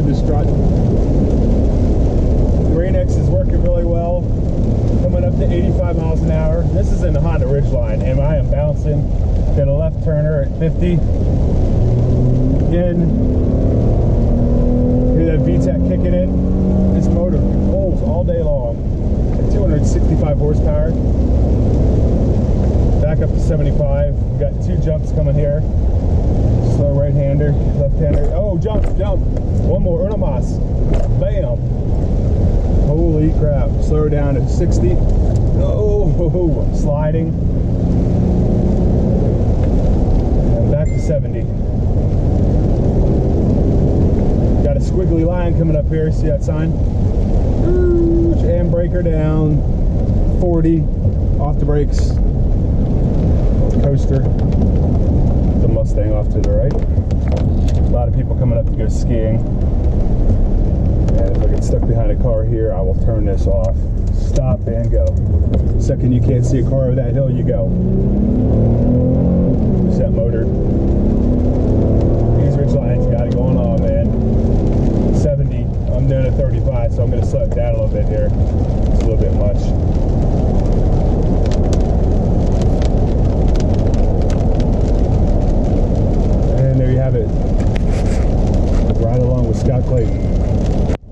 through the strut. The Rain X is working really well. Coming up to 85 miles an hour. This is in the Honda Ridgeline, and I am bouncing. Got a left turner at 50. Again, hear that VTEC kicking in. This motor pulls all day long at 265 horsepower. Back up to 75. We've got 2 jumps coming here. Slow right-hander, left-hander. Oh, jump, jump. One more, una más. Bam. Holy crap. Slow her down to 60. Oh, sliding. And back to 70. Got a squiggly line coming up here. See that sign? And brake her down. 40. Off the brakes. Coaster. The Mustang off to the right. A lot of people coming up to go skiing. And if I get stuck behind a car here, I will turn this off. Stop and go. Second you can't see a car over that hill, you go. Set motor. These Ridgelines got it going on, man. 70. I'm doing a 35, so I'm going to slow it down a little bit here. It's a little bit more.